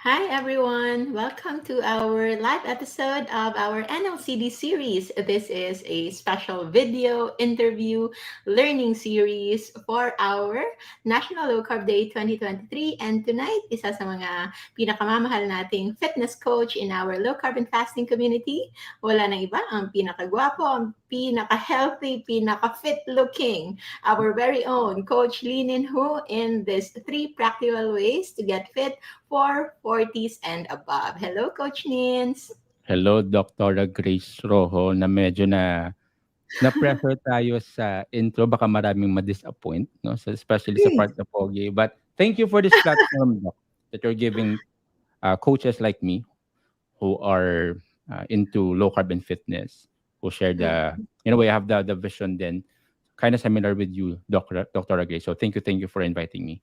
Hi everyone! Welcome to our live episode of our NLCD series. This is a special video interview learning series for our National Low Carb Day 2023. And tonight, isa sa mga pinakamamahal nating fitness coach in our low carb and fasting community. Wala nang iba, ang pinakagwapo, ang pinaka-healthy, pinaka-fit looking, our very own Coach Linin Hu in this 3 practical ways to get fit for 40s and above. Hello, Coach Nins. Hello, Dr. Grace Rojo, na medyo na-pressure tayo sa intro, baka maraming ma-disappoint, no? So especially sa part na pogi. But thank you for this platform, Doc, that you're giving coaches like me who are into low carb and fitness, who share we have the vision then, kind of similar with you, Dr. Grace. So thank you for inviting me.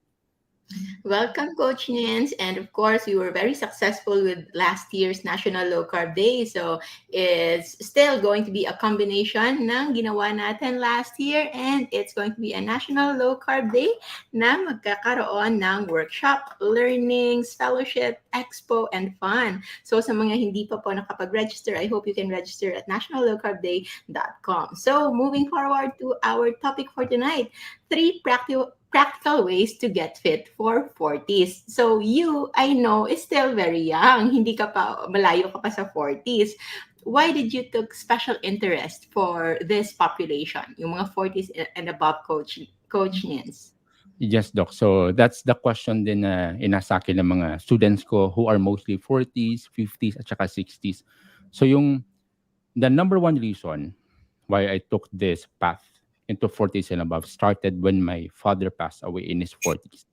Welcome, Coach Nins. And of course, we were very successful with last year's National Low Carb Day. So it's still going to be a combination ng ginawa natin last year, and it's going to be a National Low Carb Day na magkakaroon ng workshop, learnings, fellowship, expo, and fun. So sa mga hindi pa po nakapag-register, I hope you can register at nationallowcarbday.com. So moving forward to our topic for tonight, 3 practical ways to get fit for 40s. So you, I know, is still very young. Hindi ka pa, malayo ka pa sa 40s. Why did you took special interest for this population, yung mga 40s and above, Coach Nins? Yes, Doc. So that's the question din na inasa akin ng mga students ko who are mostly 40s, 50s, at saka 60s. So the number one reason why I took this path into 40s and above started when my father passed away in his 40s.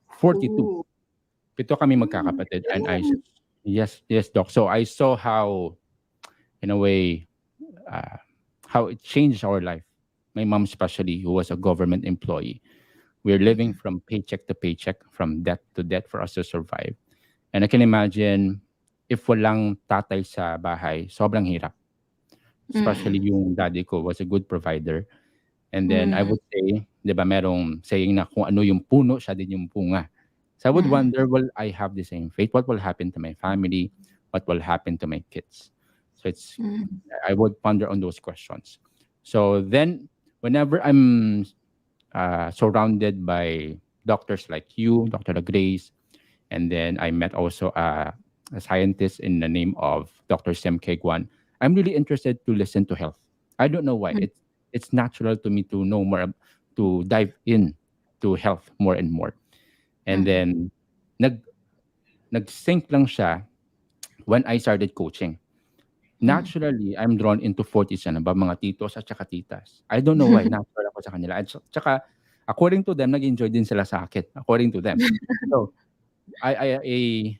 42. Ooh. Pito kami magkakapatid. And yes, Doc. So I saw how, in a way, how it changed our life. My mom especially, who was a government employee. We're living from paycheck to paycheck, from debt to debt for us to survive. And I can imagine, if walang tatay sa bahay, sobrang hirap. Especially yung daddy ko was a good provider. And then I would say, di ba, merong saying na kung ano yung puno, siya din yung bunga. So I would wonder, will I have the same fate? What will happen to my family? What will happen to my kids? So I would ponder on those questions. So then, whenever I'm surrounded by doctors like you, Dr. Grace, and then I met also a scientist in the name of Dr. Sem Kegwan. I'm really interested to listen to health. I don't know why. It's natural to me to know more, to dive in to health more and more. And then nag-sync lang siya when I started coaching. Naturally, I'm drawn into 40s and above, mga titos at saka titas. I don't know why, natural ako sa kanila. At saka, according to them, nag-enjoy din sila sa akin, according to them. So, I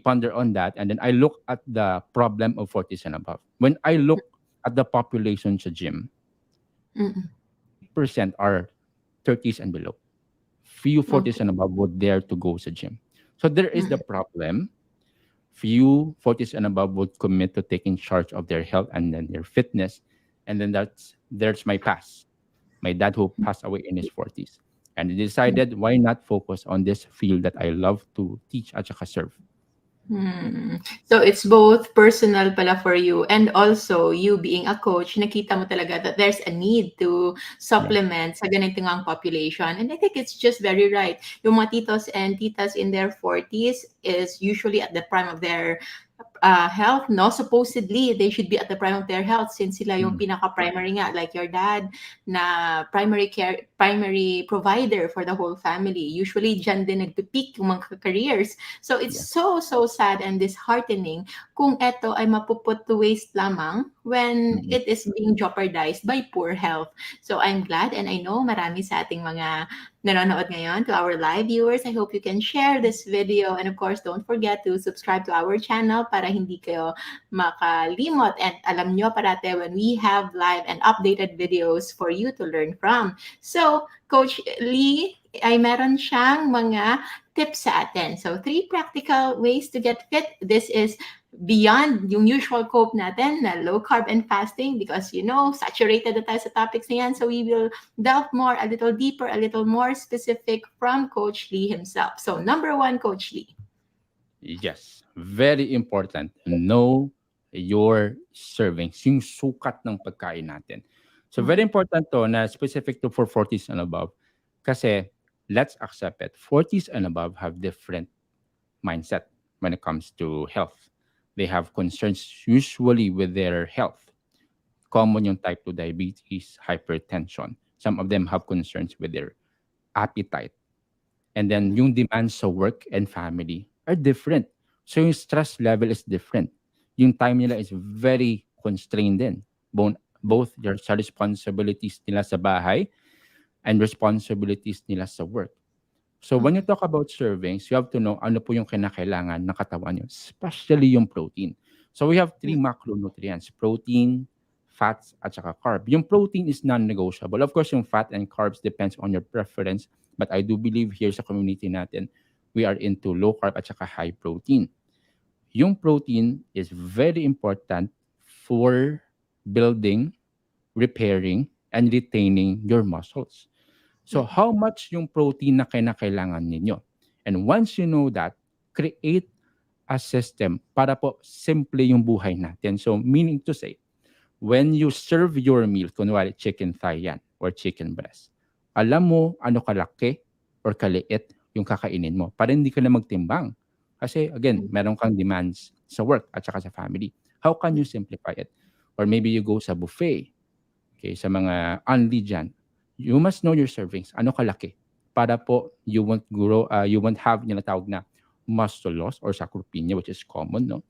ponder on that, and then I look at the problem of 40s and above. When I look at the population sa gym, 8% are 30s and below. Few 40s and above would dare to go sa gym. So there is the problem. Few 40s and above would commit to taking charge of their health and then their fitness. And then there's my past. My dad who passed away in his 40s. And I decided, why not focus on this field that I love to teach at saka serve. So it's both personal pala for you, and also you being a coach, nakita mo talaga that there's a need to supplement sa ganitong ang population. And I think it's just very right. Yung mga titos and titas in their 40s is usually at the prime of their health, no? Supposedly, they should be at the prime of their health since sila yung pinaka-primary nga, like your dad, na primary provider for the whole family. Usually, dyan din nagpipeak yung mga careers. So, it's so sad and disheartening kung eto ay mapuput to waste lamang when it is being jeopardized by poor health. So, I'm glad, and I know marami sa ating mga nanonood ngayon, to our live viewers. I hope you can share this video, and of course, don't forget to subscribe to our channel para hindi kayo makalimot, and alam nyo parate when we have live and updated videos for you to learn from. So, Coach Lee, ay meron siyang mga tips sa atin. So, 3 practical ways to get fit. This is beyond yung usual scope natin na low carb and fasting, because saturated na tayo sa topics na yan. So we will delve more, a little deeper, a little more specific from Coach Lee himself. So number 1, Coach Lee. Yes, very important. Know your servings, yung sukat ng pagkain natin. So very Mm, important to na specific to for 40s and above. Kasi let's accept it. 40s and above have different mindset when it comes to health. They have concerns usually with their health. Common yung type 2 diabetes, hypertension. Some of them have concerns with their appetite. And then yung demands sa work and family are different. So yung stress level is different. Yung time nila is very constrained din. Both their sa responsibilities nila sa bahay and responsibilities nila sa work. So when you mm, talk about servings, you have to know ano po yung kinakailangan ng katawan nyo, especially yung protein. So we have three mm, macronutrients: protein, fats, at saka carb. Yung protein is non-negotiable. Of course, yung fat and carbs depends on your preference. But I do believe here sa community natin, we are into low carb at saka high protein. Yung protein is very important for building, repairing, and retaining your muscles. So mm, how much yung protein na kinakailangan ninyo? And once you know that, create a system para po simple yung buhay natin. So meaning to say, when you serve your meal, kunwari chicken thigh yan or chicken breast, alam mo ano kalaki or kaliit yung kakainin mo para hindi ka na magtimbang. Kasi again, mm, meron kang demands sa work at saka sa family. How can you simplify it? Or maybe you go sa buffet. Okay, sa mga unli dyan, you must know your servings. Ano kalaki? Para po you won't have yung natawag na muscle loss or sarcopenia, which is common, no?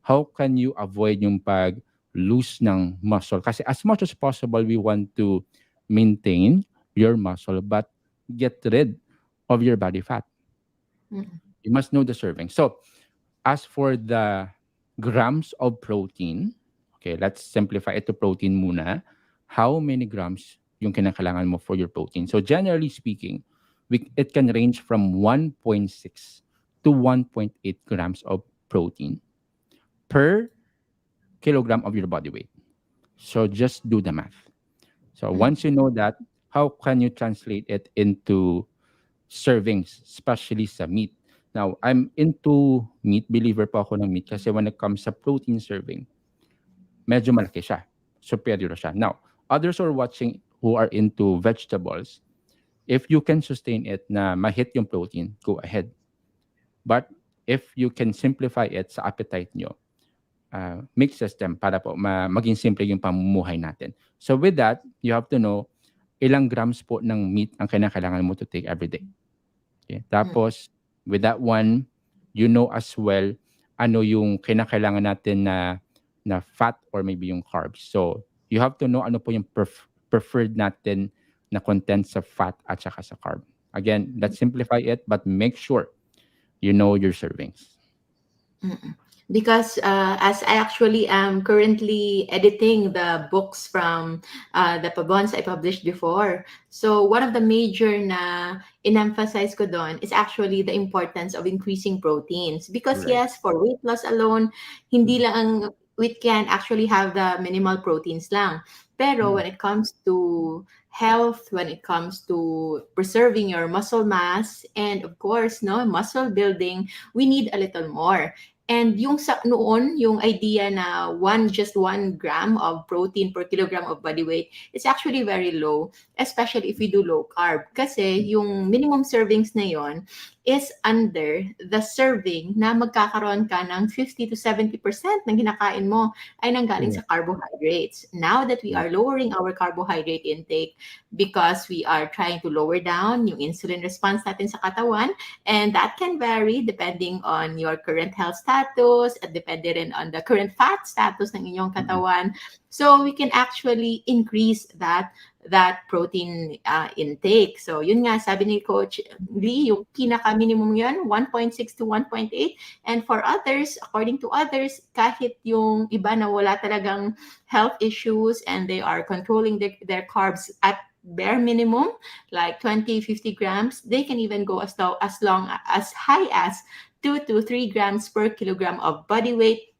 How can you avoid yung pag-lose ng muscle? Kasi as much as possible, we want to maintain your muscle but get rid of your body fat. mm, You must know the serving. So as for the grams of protein, okay, let's simplify it to protein muna. How many grams yung kinakailangan mo for your protein? So generally speaking, it can range from 1.6 to 1.8 grams of protein per kilogram of your body weight. So just do the math. So mm, once you know that, how can you translate it into servings, especially sa meat? Now, I'm into meat, believer po ako ng meat kasi when it comes sa protein serving, medyo malaki siya. Superior siya. Now, others who are watching who are into vegetables, if you can sustain it na ma-hit yung protein, go ahead. But if you can simplify it sa appetite nyo, make system para po maging simple yung pamumuhay natin. So with that, you have to know ilang grams po ng meat ang kinakailangan mo to take every day. Okay? mm, Tapos, with that one, you know as well ano yung kinakailangan natin na fat or maybe yung carbs. So, you have to know ano po yung preferred natin na content sa fat at saka sa carb. Again, let's simplify it but make sure you know your servings. mm. Because as I actually am currently editing the books from the pabons I published before, so one of the major na in-emphasize ko doon is actually the importance of increasing proteins. Because Right. yes, for weight loss alone, hindi lang we can actually have the minimal proteins lang. Pero Mm. when it comes to health, when it comes to preserving your muscle mass, and of course, no, muscle building, we need a little more. And yung sa noon, yung idea na just 1 gram of protein per kilogram of body weight is actually very low, especially if we do low carb. Kasi yung minimum servings na yon is under the serving na magkakaroon ka ng 50 to 70% ng kinakain mo ay nanggaling sa Correct. carbohydrates. Now that we Yes. are lowering our carbohydrate intake because we are trying to lower down yung insulin response natin sa katawan, and that can vary depending on your current health status at depende rin on the current fat status ng inyong Mm-mm. katawan. So we can actually increase that protein intake. So yun nga, sabi ni Coach Lee, yung pinaka-minimum yun, 1.6 to 1.8. And for others, according to others, kahit yung iba na wala talagang health issues and they are controlling their carbs at bare minimum, like 20, 50 grams, they can even go as high as 2 to 3 grams per kilogram of body weight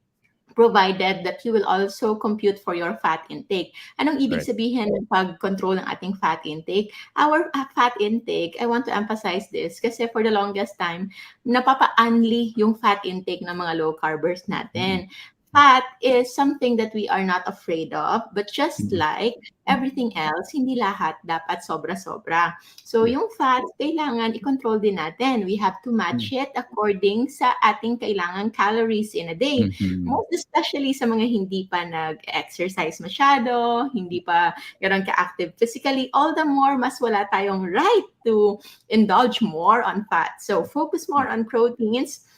provided that you will also compute for your fat intake. Anong ibig Right. sabihin ng pag-control ng ating fat intake? Our fat intake, I want to emphasize this kasi for the longest time, napapa-unli yung fat intake ng mga low carbers Mm-mm. natin. Fat is something that we are not afraid of, but just Mm-mm. like everything else, hindi lahat dapat sobra-sobra. So Yeah. yung fats, kailangan i-control din natin. We have to Mm. match it according sa ating kailangan calories in a day. Mhm. Most especially sa mga hindi pa nag-exercise masyado, hindi pa gano'n ka-active physically, all the more mas wala tayong right to indulge more on fat. So focus more on proteins.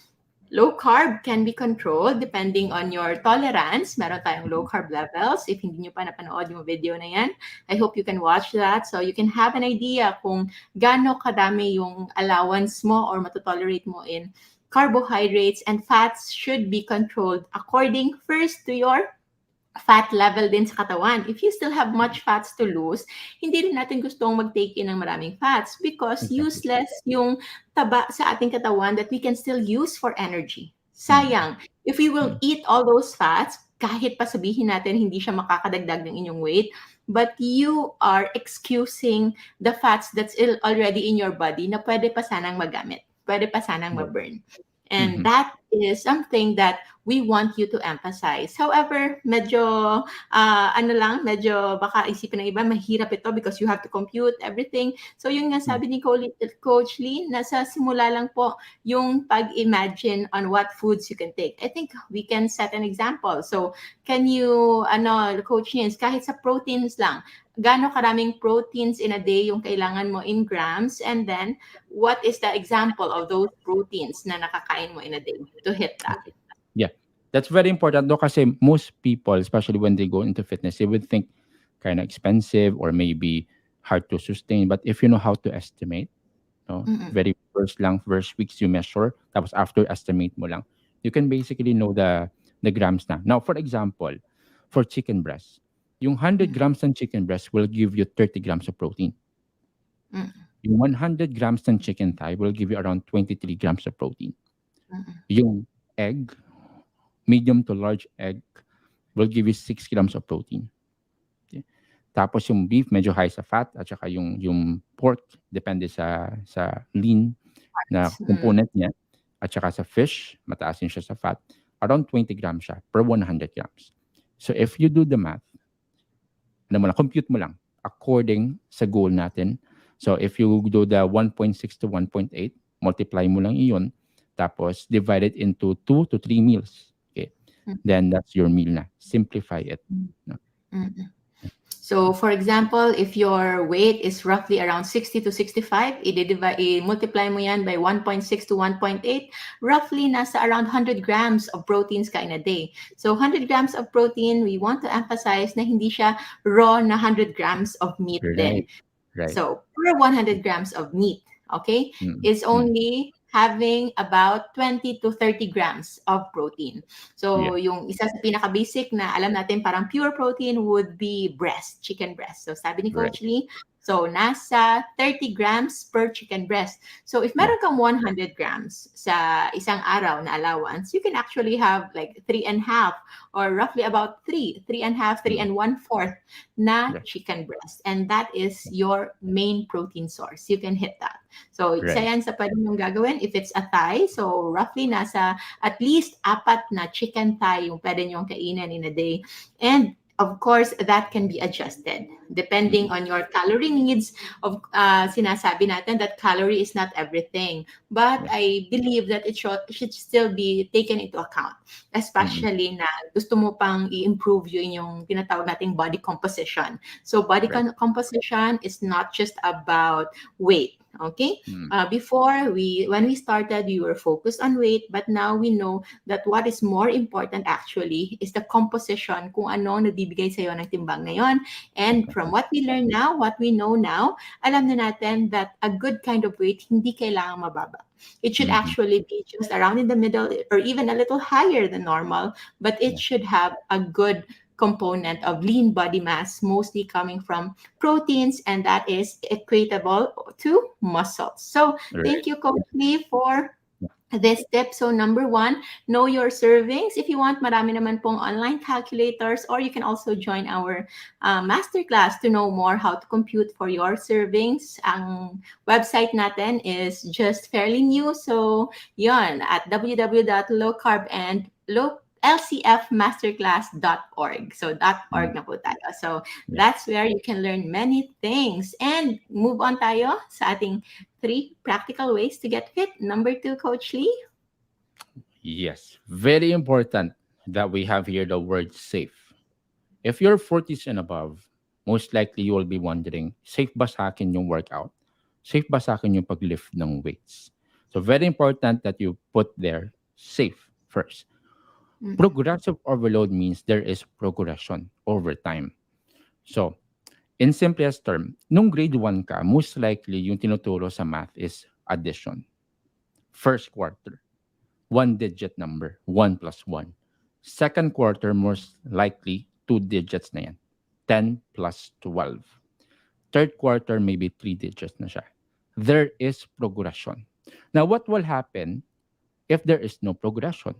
Low carb can be controlled depending on your tolerance. Meron tayong low Mhm. carb levels. If hindi nyo pa napanood yung video na yan, I hope you can watch that so you can have an idea kung gaano kadami yung allowance mo or matotolerate mo in carbohydrates, and fats should be controlled according first to your fat level din sa katawan. If you still have much fats to lose, hindi rin natin gustong mag-take in ng maraming fats because Exactly. useless yung taba sa ating katawan that we can still use for energy. Mm. Sayang. If we will Mm. eat all those fats, kahit pa sabihin natin hindi siya makakadagdag ng inyong weight, but you are excusing the fats that's already in your body na pwede pa sanang magamit, pwede pa sanang Right. ma-burn. And Mhm. that is something that we want you to emphasize. However, medyo baka isipin ng iba, mahirap ito because you have to compute everything. So yung nga Mm. sabi ni Coach Lee, nasa simula lang po yung pag-imagine on what foods you can take. I think we can set an example. So can you, Coach Jens, kahit sa proteins lang, gaano karaming proteins in a day yung kailangan mo in grams, and then what is the example of those proteins na nakakain mo in a day to hit that? Yeah. That's very important though kasi most people, especially when they go into fitness, they would think kind of expensive or maybe hard to sustain. But if you know how to estimate, no, Mm-mm, very first weeks you measure, tapos after estimate mo lang, you can basically know the grams na. Now, for example, for chicken breast, yung 100 mm-mm, grams ng chicken breast will give you 30 grams of protein. mm-mm, Yung 100 grams ng chicken thigh will give you around 23 grams of protein. mm-mm, Yung egg, medium to large egg, will give you 6 grams of protein. Okay? Tapos yung beef, medyo high sa fat, at saka yung pork, depende sa lean na mm, component niya, at saka sa fish, mataas din siya sa fat, around 20 grams siya per 100 grams. So if you do the math, ano mo lang, compute mo lang according sa goal natin. So if you do the 1.6 to 1.8, multiply mo lang iyon, tapos divide it into 2 to 3 meals. Okay? mm, Then that's your meal na. Simplify it. No? mm. So, for example, if your weight is roughly around 60 to 65, i-multiply mo yan by 1.6 to 1.8, roughly nasa around 100 grams of proteins ka in a day. So, 100 grams of protein, we want to emphasize na hindi siya raw na 100 grams of meat din. Right. Right. So, per 100 grams of meat, okay, Mm, is mm. only having about 20 to 30 grams of protein. So, Yeah. yung isa sa pinaka-basic na alam natin parang pure protein would be chicken breast. So, sabi ni Right. Coach Lee, so nasa 30 grams per chicken breast. So, if Yeah. meron kang 100 grams sa isang araw na allowance, you can actually have like 3.5 or roughly about 3.5, 3 Mm. and 1/4 na Right. chicken breast. And that is your main protein source. You can hit that. So, isa Right. yan sa pwede mong gagawin. If it's a thigh, so roughly nasa at least 4 na chicken thigh yung pwede nyong kainin in a day. And of course, that can be adjusted Mm. depending on your calorie needs. Sinasabi natin that calorie is not everything. But Yeah. I believe that it should still be taken into account. Mm. Especially na gusto mo pang i-improve yung inyong tinatawag nating body composition. So body Right. composition is not just about weight. Okay. Mm. When we started, we were focused on weight, but now we know that what is more important actually is the composition, kung ano nagbibigay sa'yo ng timbang na yon. And from Exactly. what we learn now, what we know now, alam na natin that a good kind of weight hindi kailangang mababa. It should Mhm. actually be just around in the middle or even a little higher than normal, but it Yeah. should have a good component of lean body mass, mostly coming from proteins, and that is equatable to muscles. So Right. thank you, Coach Lee, for this tip. So number one, know your servings. If you want, marami naman pong online calculators, or you can also join our masterclass to know more how to compute for your servings. Ang website natin is just fairly new. So yon, at www.lcfmasterclass.org. So .org Mm. na po tayo. So Yeah. that's where you can learn many things. And move on tayo sa ating three practical ways to get fit. Number two, Coach Lee. Yes, very important that we have here the word safe. If you're 40s and above, most likely you will be wondering, safe ba sa akin yung workout? Safe ba sa akin yung pag-lift ng weights? So very important that you put there safe first. Mm, Progressive overload means there is progression over time. So, in simplest term, nung grade 1 ka, most likely yung tinuturo sa math is addition. First quarter, one digit number, 1 plus 1. Second quarter, most likely, two digits na yan, 10 plus 12. Third quarter, maybe three digits na siya. There is progression. Now, what will happen if there is no progression?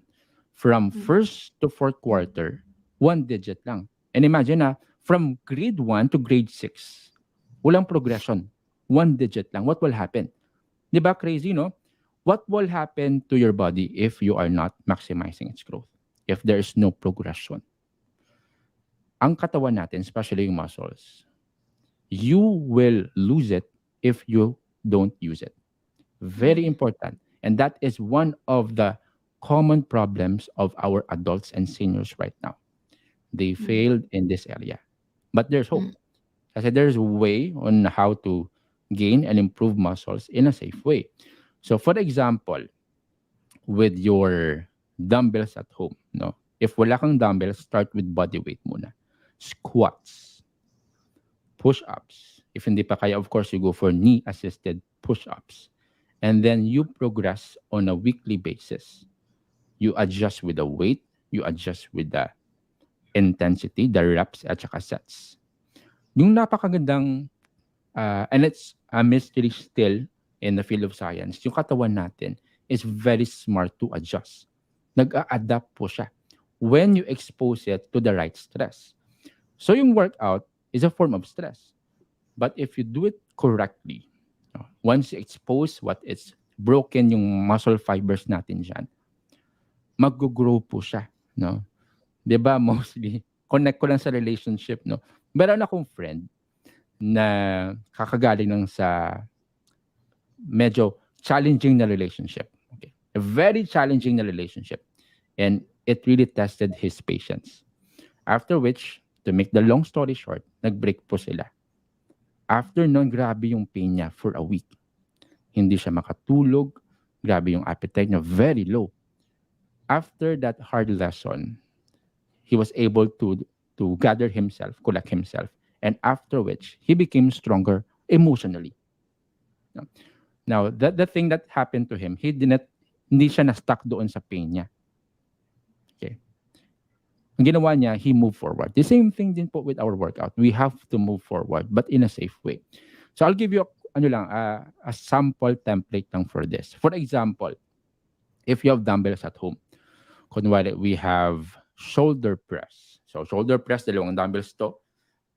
From mm, first to fourth quarter, one digit lang. And imagine na, from grade 1 to grade 6, walang progression. One digit lang. What will happen? Di ba crazy, no? What will happen to your body if you are not maximizing its growth? If there is no progression? Ang katawan natin, especially yung muscles, you will lose it if you don't use it. Very mm, important. And that is one of the common problems of our adults and seniors right now. They mm, failed in this area. But there's hope. mm, I said there's a way on how to gain and improve muscles in a safe way. So for example, with your dumbbells at home, no? If wala kang dumbbells, start with body weight muna. Squats, push-ups. If hindi pa kaya, of course, you go for knee-assisted push-ups. And then you progress on a weekly basis. You adjust with the weight, you adjust with the intensity, the reps at saka sets. Yung napakagandang, and it's a mystery still in the field of science, yung katawan natin is very smart to adjust. Nag-a-adapt po siya when you expose it to the right stress. So yung workout is a form of stress. But if you do it correctly, no, once you expose what is broken yung muscle fibers natin dyan, mag-grow po siya. No? 'Di ba mostly, connect ko lang sa relationship. No? Meron akong friend na kakagaling ng sa medyo challenging na relationship. Okay? A very challenging na relationship. And it really tested his patience. After which, to make the long story short, nag-break po sila. After nun, grabe yung pain niya for a week. Hindi siya makatulog. Grabe yung appetite niya, very low. After that hard lesson, he was able to gather himself, collect himself, and after which, he became stronger emotionally. No? Now, the thing that happened to him, hindi siya na-stuck doon sa pain niya. Okay. Ang ginawa niya, he moved forward. The same thing din po with our workout. We have to move forward, but in a safe way. So I'll give you a sample template lang for this. For example, if you have dumbbells at home, kunwari, we have shoulder press. So shoulder press, dalawang dumbbells to.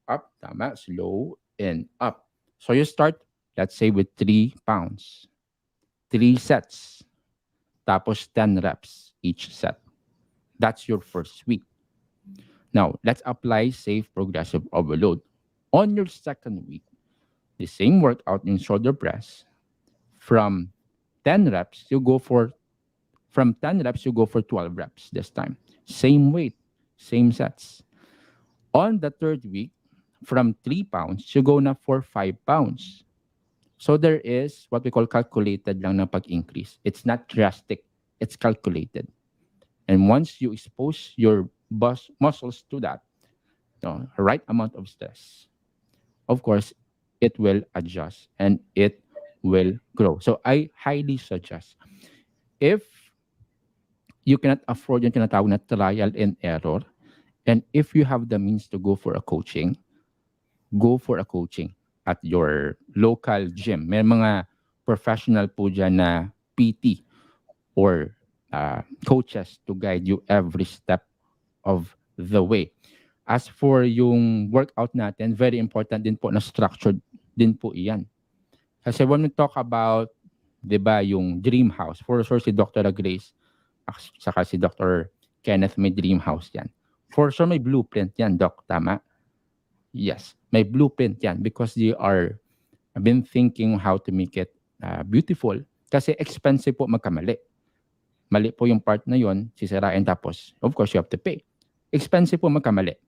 Up, tama, slow, and up. So you start, let's say, with 3 pounds. 3 sets. Tapos 10 reps each set. That's your first week. Now, let's apply safe progressive overload. On your second week, the same workout in shoulder press, from 10 reps, you go for from 10 reps, you go for 12 reps this time. Same weight, same sets. On the third week, from 3 pounds, you go na for 5 pounds. So there is what we call calculated lang na pag-increase. It's not drastic, it's calculated. And once you expose your muscles to that, no, right amount of stress, of course, it will adjust and it will grow. So I highly suggest, if you cannot afford yung tinatawag na trial and error, and if you have the means to go for a coaching, go for a coaching at your local gym. May mga professional po dyan na PT or coaches to guide you every step of the way. As for yung workout natin, very important din po na structured din po iyan. Kasi when we talk about, di ba, yung dream house, for sure si Dr. Grace, saka si Dr. Kenneth may dream house yan. For sure may blueprint yan, Doc. Tama? Yes. May blueprint yan because they are been thinking how to make it beautiful. Kasi expensive po magkamali. Mali po yung part na yon, sisirain tapos, of course, you have to pay. Expensive po magkamali.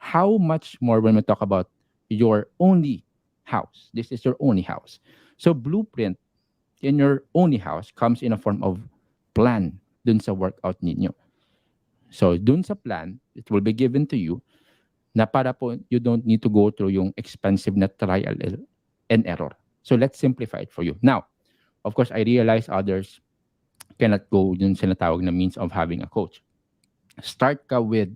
How much more when we talk about your only house? This is your only house. So blueprint in your only house comes in a form of plan dun sa workout ninyo. So dun sa plan, it will be given to you na para po you don't need to go through yung expensive na trial and error. So let's simplify it for you. Now, of course, I realize others cannot go dun sa natawag na means of having a coach. Start ka with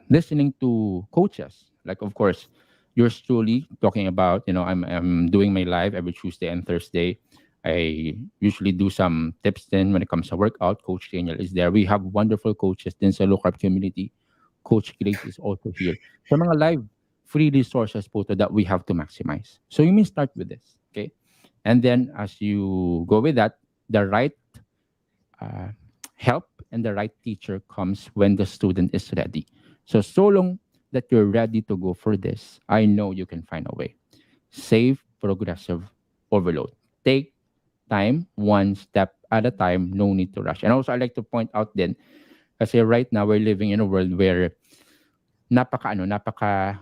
listening to coaches. Like, of course, yours truly talking about, I'm doing my live every Tuesday and Thursday. I usually do some tips then when it comes to workout. Coach Daniel is there. We have wonderful coaches din sa low carb community. Coach Grace is also here. Sa mga live free resources po to that we have to maximize. So you may start with this, okay? And then as you go with that, the right help and the right teacher comes when the student is ready. So long that you're ready to go for this, I know you can find a way. Safe, progressive overload. Take time, one step at a time, no need to rush. And also, I like to point out then, kasi right now, we're living in a world where napaka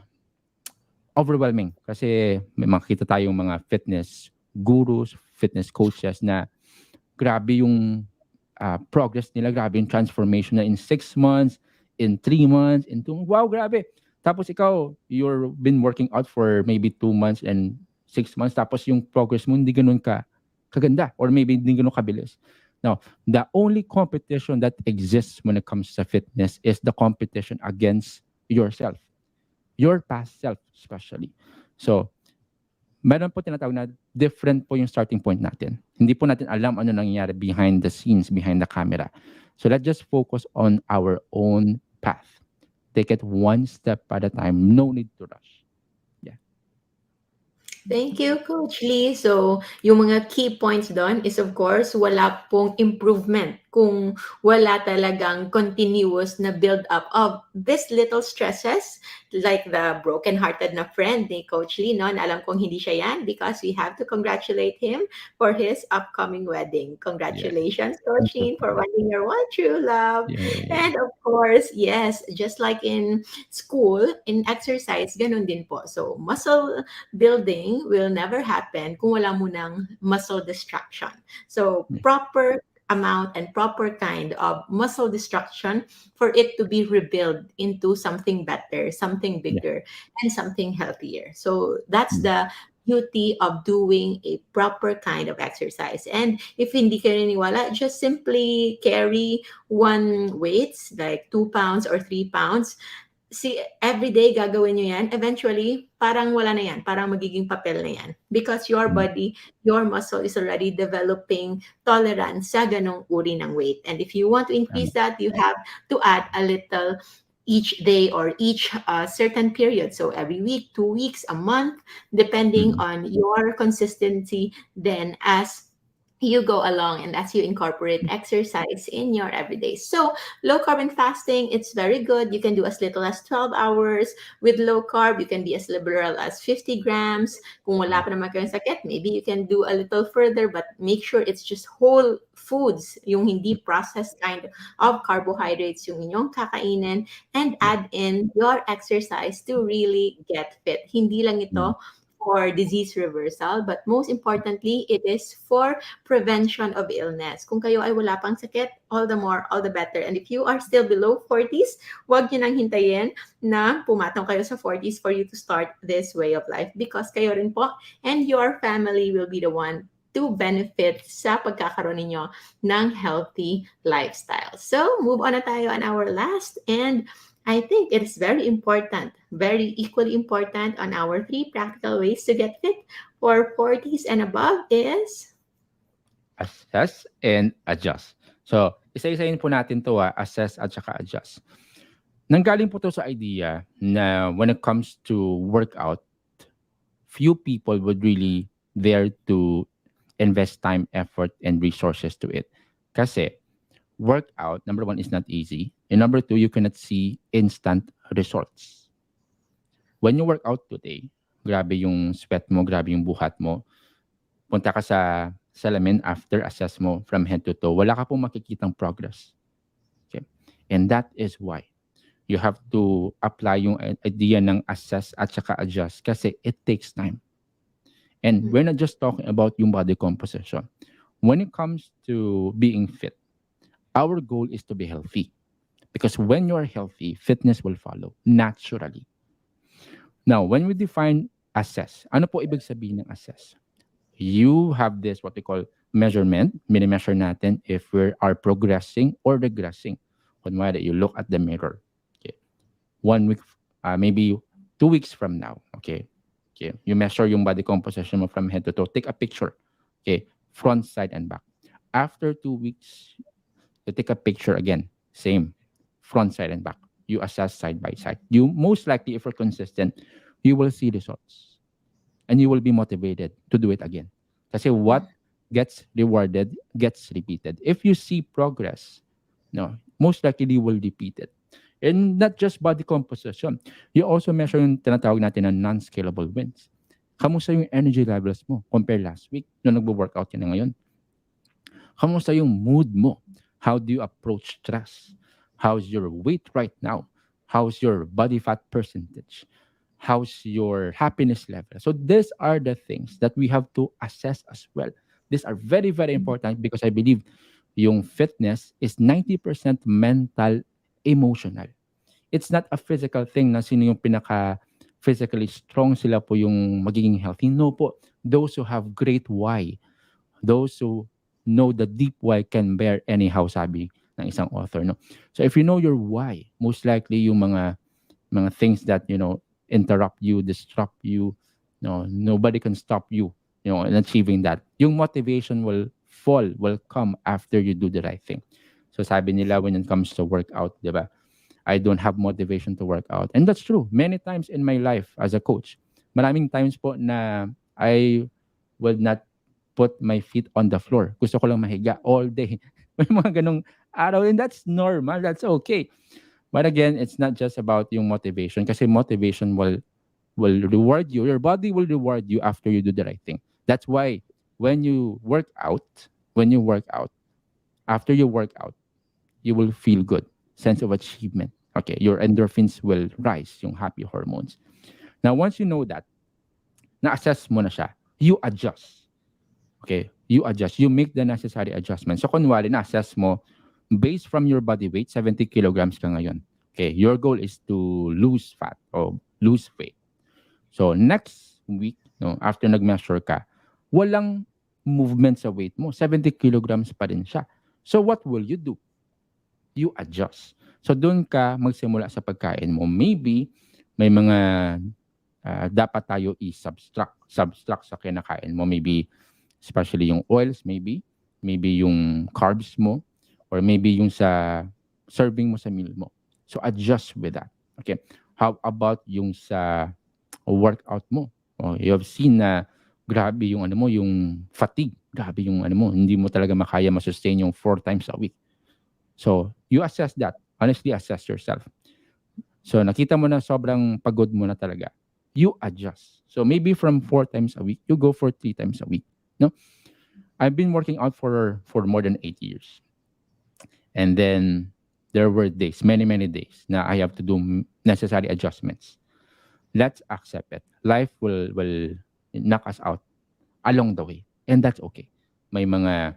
overwhelming. Kasi may makikita tayong mga fitness gurus, fitness coaches na grabe yung progress nila, grabe yung transformation na in 6 months, in 3 months, in 2 months. Wow, grabe. Tapos ikaw, you're been working out for maybe 2 months and 6 months, tapos yung progress mo hindi ganun kaganda or maybe hindi ganun kabilis. Now, the only competition that exists when it comes to fitness is the competition against yourself. Your past self, especially. So, meron po tinatawag na different po yung starting point natin. Hindi po natin alam ano nangyayari behind the scenes, behind the camera. So let's just focus on our own path. Take it one step at a time. No need to rush. Yeah. Thank you, Coach Lee. So, yung mga key points doon is of course, wala pong improvement kung wala talagang continuous na build up of these little stresses like the broken-hearted na friend ni Coach Lee, no? Na alam kong hindi siya yan because we have to congratulate him for his upcoming wedding. Congratulations, Coach Lee, for finding your one true love. Yeah. And of course, yes, just like in school, in exercise, ganun din po. So, muscle building will never happen kung wala mo ng muscle distraction. So, proper amount and proper kind of muscle destruction for it to be rebuilt into something better, something bigger, and something healthier. So that's the beauty of doing a proper kind of exercise. And if hindi ka naniniwala, just simply carry one weights like 2 pounds or 3 pounds. See, every day gagawin nyo yan, eventually, parang wala na yan. Parang magiging papel na yan. Because your body, your muscle is already developing tolerance sa ganong uri ng weight. And if you want to increase that, you have to add a little each day or each certain period. So every week, 2 weeks, a month, depending on your consistency, then as you go along and as you incorporate exercise in your everyday. So low carb and fasting, it's very good. You can do as little as 12 hours. With low carb, you can be as liberal as 50 grams. Kung wala pa naman kayong sakit, maybe you can do a little further, but make sure it's just whole foods, yung hindi processed kind of carbohydrates, yung inyong kakainin, and add in your exercise to really get fit. Hindi lang ito for disease reversal, but most importantly, it is for prevention of illness. Kung kayo ay wala pang sakit, all the more, all the better. And if you are still below 40s, huwag nyo nang hintayin na pumatong kayo sa 40s for you to start this way of life because kayo rin po and your family will be the one to benefit sa pagkakaroon ninyo ng healthy lifestyle. So, move on na tayo on our last and I think it is very important, very equally important on our 3 practical ways to get fit for 40s and above is assess and adjust. So, isa-isahin po natin 'to, assess at saka adjust. Nanggaling po 'to sa idea na when it comes to workout, few people would really dare to invest time, effort, and resources to it. Kasi workout, number one, is not easy. And number two, you cannot see instant results. When you work out today, grabe yung sweat mo, grabe yung buhat mo. Punta ka sa salamin after assess mo from head to toe, wala ka pong makikitang progress. Okay? And that is why you have to apply yung idea ng assess at saka adjust kasi it takes time. And we're not just talking about yung body composition. When it comes to being fit, our goal is to be healthy. Because when you are healthy, fitness will follow naturally. Now, when we define assess, ano po ibig sabihin ng assess? You have this what we call measurement. Mini-measure natin if we are progressing or regressing. Kunwari, you look at the mirror. Okay. 1 week, maybe 2 weeks from now. Okay. Okay. You measure yung body composition mo from head to toe. Take a picture. Okay. Front, side, and back. After 2 weeks, you take a picture again. Same. Front, side, and back. You assess side by side. You most likely, if you're consistent, you will see results. And you will be motivated to do it again. Kasi what gets rewarded gets repeated. If you see progress, no, most likely you will repeat it. And not just body composition. You also measure yung tinatawag natin na non-scalable wins. Kamusta yung energy levels mo compare last week nung nagbo-workout ka na ngayon? Kamusta yung mood mo? How do you approach stress? How's your weight right now? How's your body fat percentage? How's your happiness level? So these are the things that we have to assess as well. These are very, very important because I believe yung fitness is 90% mental, emotional. It's not a physical thing na sino yung pinaka physically strong sila po yung magiging healthy. No po. Those who have great why, those who know the deep why can bear anyhow, sabi ng isang author. No? So if you know your why, most likely yung mga things that, interrupt you, disrupt you, no, nobody can stop you, in achieving that. Yung motivation will come after you do the right thing. So sabi nila when it comes to workout, di ba? I don't have motivation to work out. And that's true. Many times in my life as a coach, maraming times po na I will not put my feet on the floor. Gusto ko lang mahiga all day. May mga ganong araw and that's normal. That's okay. But again, it's not just about yung motivation kasi motivation will reward you. Your body will reward you after you do the right thing. That's why when you work out, after you work out, you will feel good, sense of achievement. Okay, your endorphins will rise, yung happy hormones. Now, once you know that, na-assess mo na siya, you adjust. Okay, you adjust. You make the necessary adjustments. So, kunwari, na-assess mo, based from your body weight, 70 kilograms ka ngayon. Okay, your goal is to lose fat or lose weight. So, next week, after nag-measure ka, walang movement sa weight mo. 70 kilograms pa rin siya. So, what will you do? You adjust. So, doon ka magsimula sa pagkain mo. Maybe, may mga dapat tayo i-subtract sa kinakain mo. Maybe, especially yung oils, maybe yung carbs mo, or maybe yung sa serving mo sa meal mo. So, adjust with that. Okay? How about yung sa workout mo? You have seen na grabe yung yung fatigue. Grabe yung hindi mo talaga makaya masustain yung 4 times a week. So, you assess that. Honestly, assess yourself. So, nakita mo na sobrang pagod mo na talaga. You adjust. So, maybe from 4 times a week, you go for 3 times a week. No? I've been working out for more than 8 years. And then, there were days, many, many days, na I have to do necessary adjustments. Let's accept it. Life will knock us out along the way. And that's okay. May mga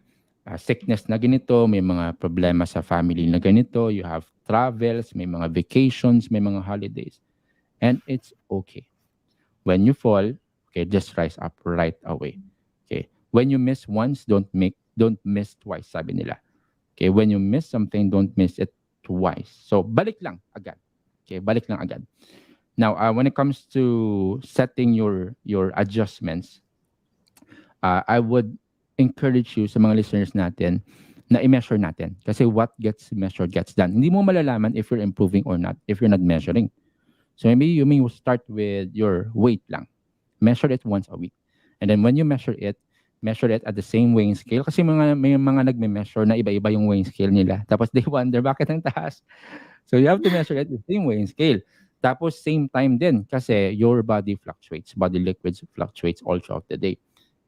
sickness na ganito, may mga problema sa family na ganito, you have travels, may mga vacations, may mga holidays. And it's okay. When you fall, okay, just rise up right away. Okay. When you miss once, don't miss twice, sabi nila. Okay, when you miss something, don't miss it twice. So, balik lang agad. Okay, balik lang agad. Now, when it comes to setting your adjustments, I would encourage you sa mga listeners natin na i-measure natin. Kasi what gets measured gets done. Hindi mo malalaman if you're improving or not if you're not measuring. So maybe you may start with your weight lang. Measure it once a week. And then when you measure it at the same weighing scale. Kasi may mga nagme-measure na iba-iba yung weighing scale nila. Tapos they wonder, bakit ang taas? So you have to measure it the same weighing scale. Tapos same time din kasi your body fluctuates. Body liquids fluctuates all throughout the day.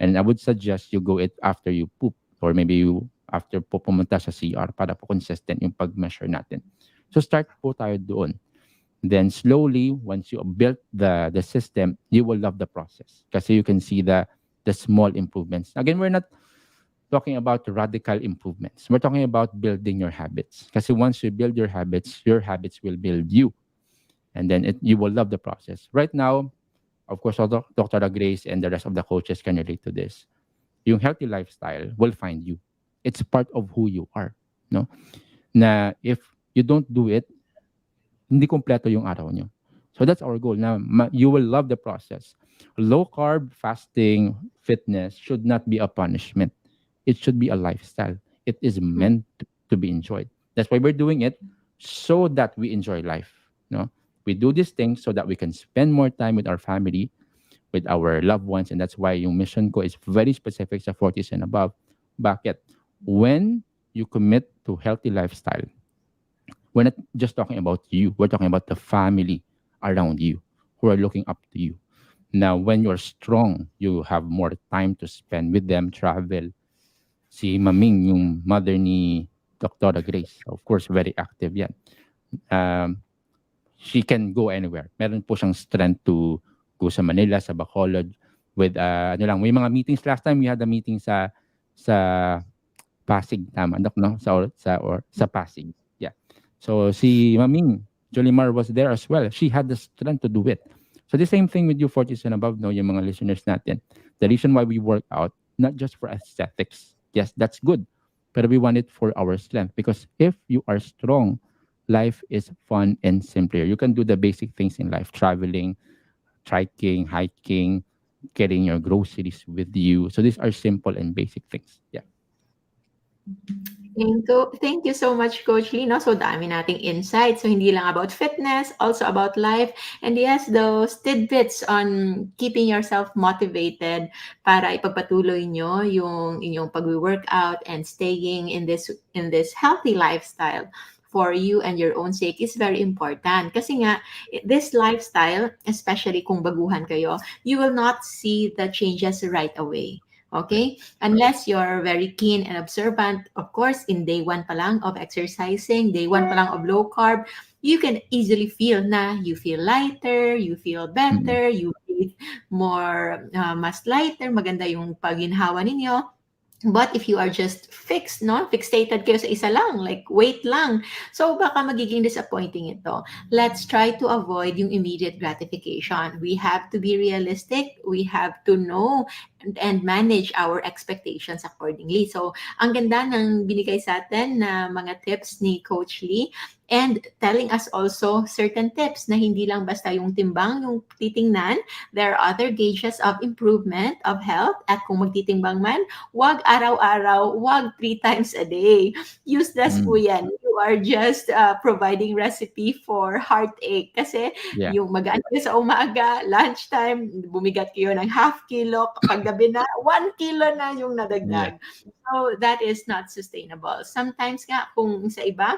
And I would suggest you go it after you poop or maybe you after po pumunta sa CR para po consistent yung pag-measure natin. So start po tayo doon. Then slowly, once you build the system, you will love the process kasi you can see the small improvements. Again, we're not talking about radical improvements. We're talking about building your habits. Kasi once you build your habits will build you. And then you will love the process. Right now, of course, Dr. Grace and the rest of the coaches can relate to this. Yung healthy lifestyle will find you. It's part of who you are. No? Na if you don't do it, hindi kompleto yung araw nyo. So that's our goal. Now, you will love the process. Low carb, fasting, fitness should not be a punishment. It should be a lifestyle. It is meant to be enjoyed. That's why we're doing it so that we enjoy life. No? We do these things so that we can spend more time with our family, with our loved ones. And that's why yung mission ko is very specific sa 40s and above. Bakit? When you commit to healthy lifestyle, we're not just talking about you. We're talking about the family around you who are looking up to you. Now, when you're strong, you have more time to spend with them, travel. Si Maming, yung mother ni Dr. Grace, of course, very active yan. She can go anywhere. Meron po siyang strength to go sa Manila, sa Bacolod, with, may mga meetings. Last time, we had a meeting sa Pasig, tama, no? Sa Pasig. Yeah. So si Maming, Jolimar was there as well. She had the strength to do it. So the same thing with you 40s and above, no, yung mga listeners natin. The reason why we work out, not just for aesthetics. Yes, that's good. But we want it for our strength. Because if you are strong, life is fun and simpler. You can do the basic things in life. Traveling, trekking, hiking, getting your groceries with you. So these are simple and basic things. Yeah. Thank you so much, Coach Lee. No? So dami nating insights. So hindi lang about fitness, also about life. And yes, those tidbits on keeping yourself motivated para ipagpatuloy nyo yung inyong pag-workout and staying in this healthy lifestyle for you and your own sake is very important. Kasi nga, this lifestyle, especially kung baguhan kayo, you will not see the changes right away. Okay? Unless you're very keen and observant, of course, in day one pa lang of exercising, day one pa lang of low carb, you can easily feel na you feel lighter, you feel better, you feel more, mas lighter, maganda yung pagginhawa ninyo. But if you are just fixed, no? Fixated kayo sa isa lang, like weight lang. So baka magiging disappointing ito. Let's try to avoid yung immediate gratification. We have to be realistic. We have to know and manage our expectations accordingly. So ang ganda ng binigay sa atin na mga tips ni Coach Lee. And telling us also certain tips na hindi lang basta yung timbang yung titingnan. There are other gauges of improvement of health. At kung magtitimbang man, wag araw-araw, wag 3 times a day. Useless po yan. You are just providing recipe for heartache. Kasi yung magaan kayo sa umaga, lunchtime, bumigat kayo ng half kilo, kapag gabi na, 1 kilo na yung nadagdag. So that is not sustainable. Sometimes nga, kung sa iba,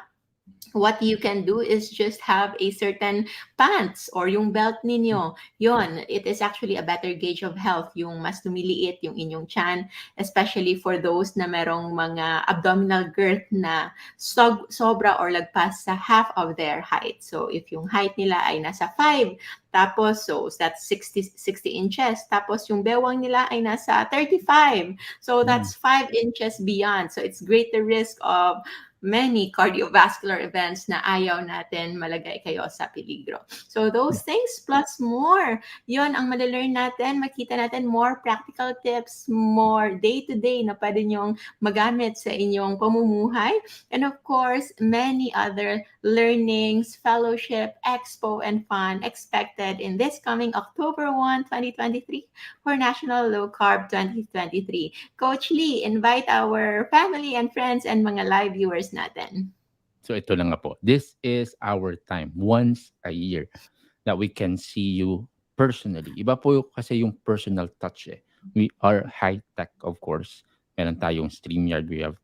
what you can do is just have a certain pants or yung belt ninyo. Yon, it is actually a better gauge of health. Yung mas lumiliit yung inyong tiyan, especially for those na merong mga abdominal girth na sobra or lagpas sa half of their height. So if yung height nila ay nasa 5, tapos so that's 60 inches. Tapos yung bewang nila ay nasa 35. So that's 5 inches beyond. So it's greater risk of many cardiovascular events na ayaw natin malagay kayo sa peligro. So those things plus more, yon ang malalearn natin, makita natin more practical tips, more day-to-day na pwede nyong magamit sa inyong pamumuhay. And of course, many other learnings, fellowship, expo, and fun expected in this coming October 1, 2023 for National Low Carb 2023. Coach Lee, invite our family and friends and mga live viewers natin. So ito lang nga po. This is our time. Once a year that we can see you personally. Iba po kasi yung personal touch eh. We are high-tech, of course. Meron tayong StreamYard, we have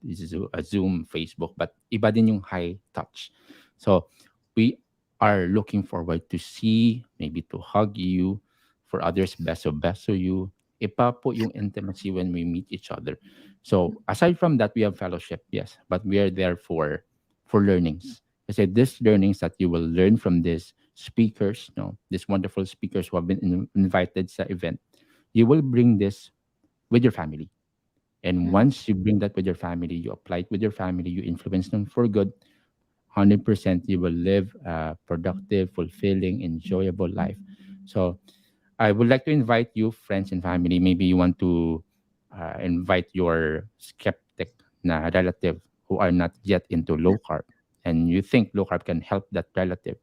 Zoom, Facebook, but iba din yung high touch. So we are looking forward to see, maybe to hug you, for others, beso-beso you. Iba po yung intimacy when we meet each other. So aside from that, we have fellowship, yes, but we are there for learnings. Kasi these learnings that you will learn from these speakers, no, these wonderful speakers who have been invited sa event, you will bring this with your family. And once you bring that with your family, you apply it with your family, you influence them for good, 100% you will live a productive, fulfilling, enjoyable life. So I would like to invite you, friends and family. Maybe you want to invite your skeptic na relative who are not yet into low carb, and you think low carb can help that relative.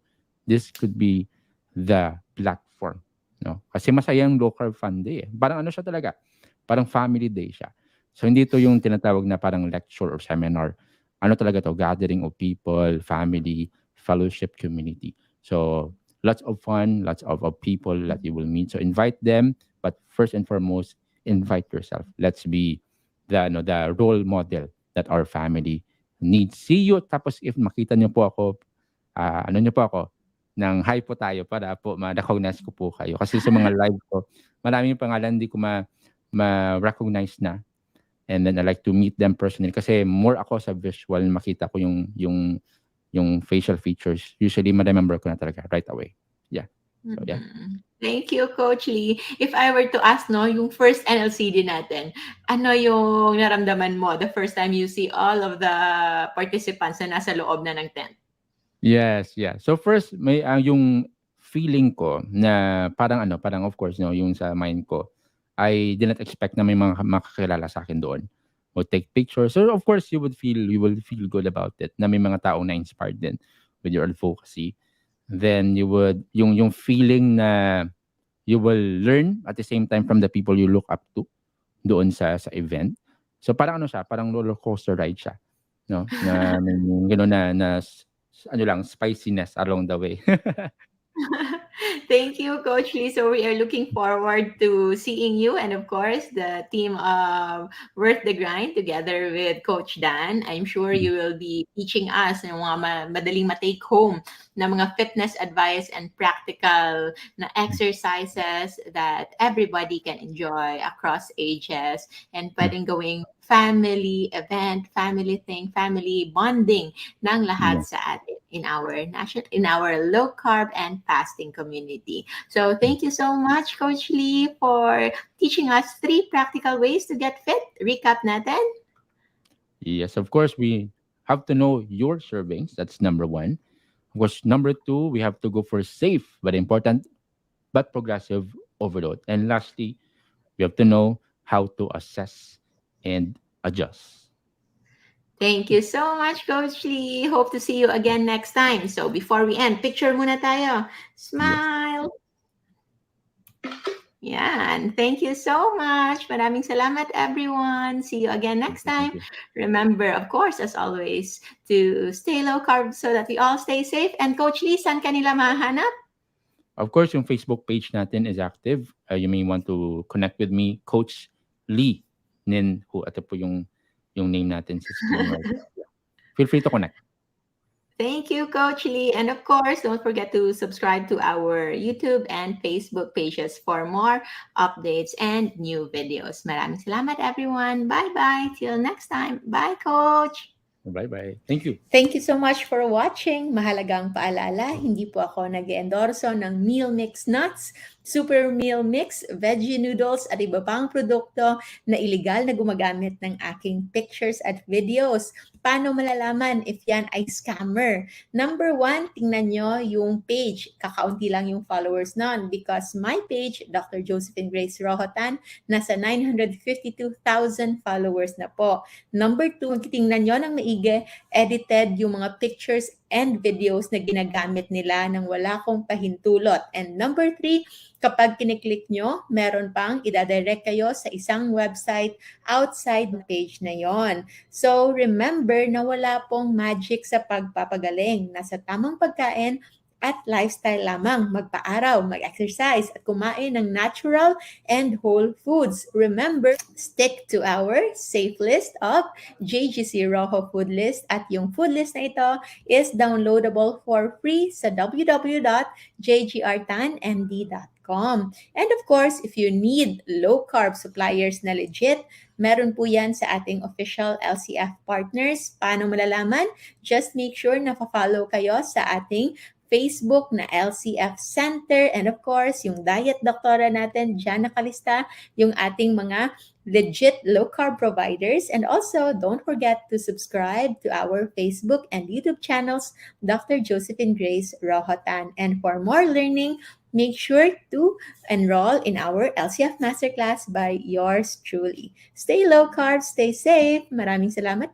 This could be the platform. No? Kasi masaya yung low carb fun day. Eh. Parang ano siya talaga? Parang family day siya. So hindi to yung tinatawag na parang lecture or seminar. Ano talaga to? Gathering of people, family, fellowship, community. So lots of fun, lots of people that you will meet. So invite them, but first and foremost, invite yourself. Let's be the role model that our family needs. See you. Tapos if makita niyo po ako, ano niyo po ako, ng hi po tayo para po ma-recognize ko po kayo. Kasi sa mga live ko, maraming pangalan hindi ko ma-recognize na. And then I like to meet them personally kasi more ako sa visual, makita ko yung facial features. Usually ma-remember ko na talaga right away. Yeah. So yeah. Thank you, Coach Lee. If I were to ask, no, yung first NLCD natin, ano yung naramdaman mo the first time you see all of the participants na nasa loob na ng tent? Yes, yeah. So first, may yung feeling ko na parang of course, no, yung sa mind ko, I did not expect na may mga makakilala sa akin doon. Would take pictures. So of course, you will feel good about it na may mga taong na-inspired din with your advocacy. Then you would, yung feeling na you will learn at the same time from the people you look up to doon sa event. So parang ano siya, parang roller coaster ride siya. No? Na may gano'n na ano lang, spiciness along the way. Thank you, Coach Lee. So we are looking forward to seeing you and of course the team of Worth the Grind together with Coach Dan. I'm sure you will be teaching us ng mga madaling ma-take home na mga fitness advice and practical na exercises that everybody can enjoy across ages and pwedeng gawing family event, family thing, family bonding ng lahat Yeah. sa atin in our low carb and fasting community. So thank you so much, Coach Lee, for teaching us 3 practical ways to get fit. Recap natin. Yes, of course, we have to know your servings. That's number one. Of course, number two, we have to go for safe but important but progressive overload. And lastly, we have to know how to assess and adjust. Thank you so much, Coach Lee. Hope to see you again next time. So before we end, picture muna tayo. Yes. Smile. Yan. Thank you so much. Maraming salamat, everyone. See you again next Thank time. you. Remember, of course, as always, to stay low carb so that we all stay safe. And Coach Lee, saan ka nila mahanap? Of course, yung Facebook page natin is active. You may want to connect with me, Coach Lee Nin, who ito po yung name natin sa screen right now. Feel free to connect. Thank you, Coach Lee. And of course, don't forget to subscribe to our YouTube and Facebook pages for more updates and new videos. Maraming salamat, everyone. Bye-bye. Till next time. Bye, Coach. Bye-bye. Thank you. Thank you so much for watching. Mahalagang paalala, hindi po ako nag-endorso ng meal mix nuts. super meal mix, veggie noodles at iba pang produkto na iligal na gumagamit ng aking pictures at videos. Paano malalaman if yan ay scammer? Number one, tingnan nyo yung page. Kakaunti lang yung followers nun because my page, Dr. Josephine Grace Rohotan, nasa 952,000 followers na po. Number two, tingnan nyo ng maigi, edited yung mga pictures and videos na ginagamit nila nang wala kong pahintulot. And number three, kapag kiniklik nyo, meron pang idadirect kayo sa isang website outside the page na yon. So, remember na wala pong magic sa pagpapagaling. Nasa tamang pagkain at lifestyle lamang. Magpa-araw, mag-exercise, at kumain ng natural and whole foods. Remember, stick to our safe list of JGC Rojo food list. At yung food list na ito is downloadable for free sa www.jgrtanmd.com. And of course, if you need low-carb suppliers na legit, meron po yan sa ating official LCF partners. Paano malalaman? Just make sure na follow kayo sa ating Facebook na LCF Center, and of course, yung diet doktora natin, dyan nakalista yung ating mga legit low-carb providers. And also, don't forget to subscribe to our Facebook and YouTube channels, Dr. Josephine Grace Rohotan. And for more learning, make sure to enroll in our LCF Masterclass by yours truly. Stay low-carb, stay safe. Maraming salamat